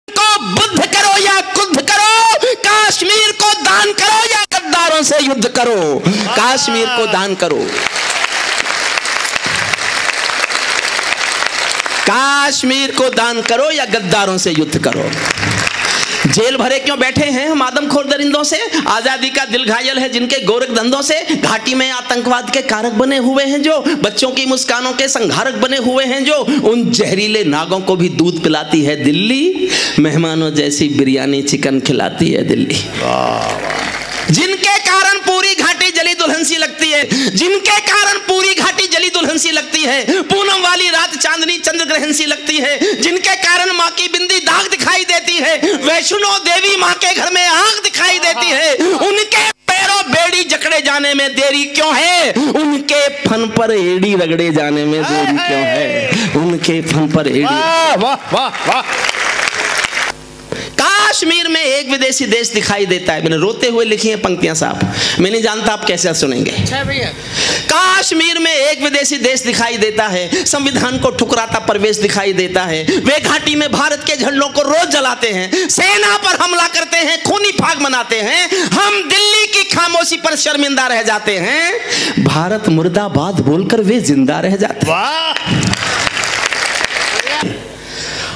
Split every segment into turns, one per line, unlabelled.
को बुद्ध करो या कुद्ध करो, कश्मीर को दान करो या गद्दारों से युद्ध करो, कश्मीर को दान करो, कश्मीर को दान करो या गद्दारों से युद्ध करो। जेल भरे क्यों बैठे हैं हम आदमखोर दरिंदों से? आजादी का दिल घायल है जिनके गोरख धंधों से। घाटी में आतंकवाद के कारक बने हुए हैं जो, बच्चों की मुस्कानों के संहारक बने हुए हैं जो, उन जहरीले नागों को भी दूध पिलाती है दिल्ली, मेहमानों जैसी बिरयानी चिकन खिलाती है दिल्ली। जिनके कारण पूरी घाटी जली दुल्हन सी लगती है, जिनके कारण पूरी घाटी जली दुल्हन सी लगती है, पूनम वाली रात चांदनी चंद्र ग्रहण सी लगती है, जिनके कारण माँ की बिंदी दाग दिखाई देती है, वैष्णो देवी माँ के घर में आग दिखाई देती है, उनके पैरों बेड़ी जकड़े जाने में देरी क्यों है? उनके फन पर एड़ी रगड़े जाने में देरी क्यों है? उनके फन पर एड़ी। वाह वाह वाह। कश्मीर में एक विदेशी देश दिखाई देता है। मैंने रोते हुए लिखी हैं पंक्तियां साहब, मैं नहीं जानता आप कैसे सुनेंगे। कश्मीर में एक विदेशी देश दिखाई देता है, संविधान को ठुकराता परवेश दिखाई देता है। वे घाटी में भारत के झंडों को रोज जलाते हैं, सेना पर हमला करते हैं, खूनी फाग मनाते हैं। हम दिल्ली की खामोशी पर शर्मिंदा रह जाते हैं, भारत मुर्दाबाद बोलकर वे जिंदा रह जाते हैं।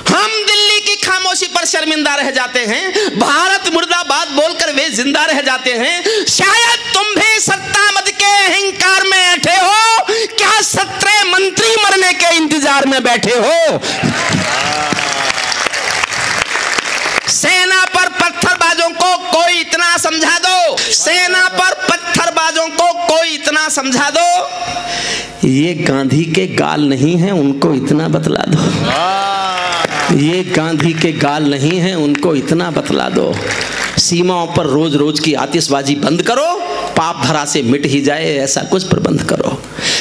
हम दिल्ली की खामोशी पर शर्मिंदा रह जाते हैं, भारत मुर्दाबाद बोलकर वे जिंदा रह जाते हैं। शायद तुम भी सत्ता मद के अहंकार में बैठे हो, क्या 17 मंत्री मरने के इंतजार में बैठे हो? सेना पर पत्थरबाजों को कोई इतना समझा दो, सेना पर पत्थरबाजों को कोई इतना समझा दो, ये गांधी के गाल नहीं है, उनको इतना बतला दो। ये गांधी के गाल नहीं है, उनको इतना बतला दो। सीमाओं पर रोज रोज की आतिशबाजी बंद करो, पाप धरा से मिट ही जाए ऐसा कुछ प्रबंध करो।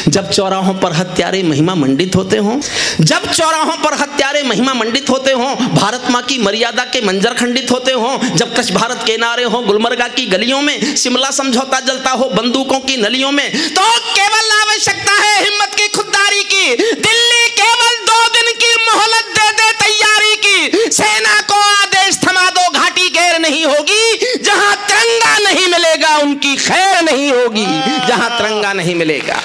जब चौराहों पर हत्यारे महिमा मंडित होते हों, जब चौराहों पर हत्यारे महिमा मंडित होते हों, भारत माँ की मर्यादा के मंजर खंडित होते हों, जब कच्छ भारत के नारे हों गुलमर्गा की गलियों में, शिमला समझौता जलता हो बंदूकों की नलियों में, तो केवल आवश्यकता है हिम्मत की, खुददारी की। दिल्ली केवल 2 दिन की मोहलत दे दे तैयारी की। सेना को आदेश थमा दो, घाटी गैर नहीं होगी। जहां तिरंगा नहीं मिलेगा उनकी खैर नहीं होगी, जहां तिरंगा नहीं मिलेगा।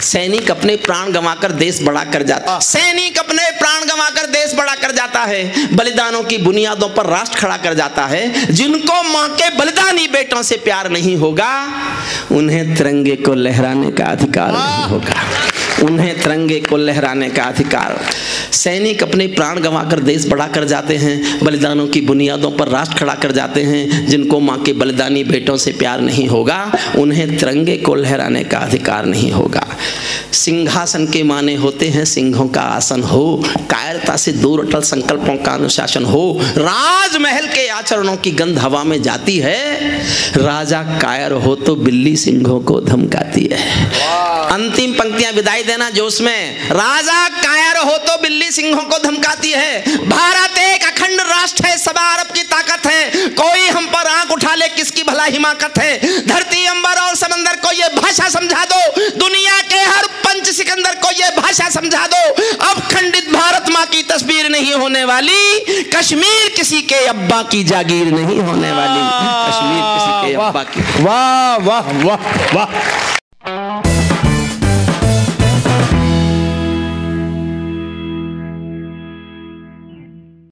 सैनिक अपने प्राण गंवाकर देश बड़ा कर जाता है, सैनिक अपने प्राण गंवाकर देश बड़ा कर जाता है, बलिदानों की बुनियादों पर राष्ट्र खड़ा कर जाता है। जिनको मां के बलिदानी बेटों से प्यार नहीं होगा, उन्हें तिरंगे को लहराने का अधिकार नहीं होगा, उन्हें तिरंगे को लहराने का अधिकार। सैनिक अपने प्राण गंवाकर देश बड़ा कर जाते हैं, बलिदानों की बुनियादों पर राष्ट्र खड़ा कर जाते हैं। जिनको माँ के बलिदानी बेटों से प्यार नहीं होगा, उन्हें तिरंगे को लहराने का अधिकार नहीं होगा। सिंहासन के माने होते हैं सिंहों का आसन हो, कायरता से दूर अटल संकल्पों का अनुशासन हो। राजमहल के आचरणों की गंध हवा में जाती है, राजा कायर हो तो बिल्ली सिंहों को धमकाती है। अंतिम पंक्तियां विदाई देना जोश में, राजा कायर हो तो बिल्ली सिंहों को धमकाती है। भारत एक अखंड राष्ट्र है, सवा अरब की ताकत है, कोई हम पर आंख उठा ले किसकी भला हिमाकत है। धरती अंबर और समंदर को ये भाषा समझा दो, दुनिया के हर पंच सिकंदर को ये भाषा समझा दो। अब खंडित भारत माँ की तस्वीर नहीं होने वाली, कश्मीर किसी के अब्बा की जागीर नहीं होने वाली, कश्मीर किसी के अब्बा की। वाह वाह वाह वाह।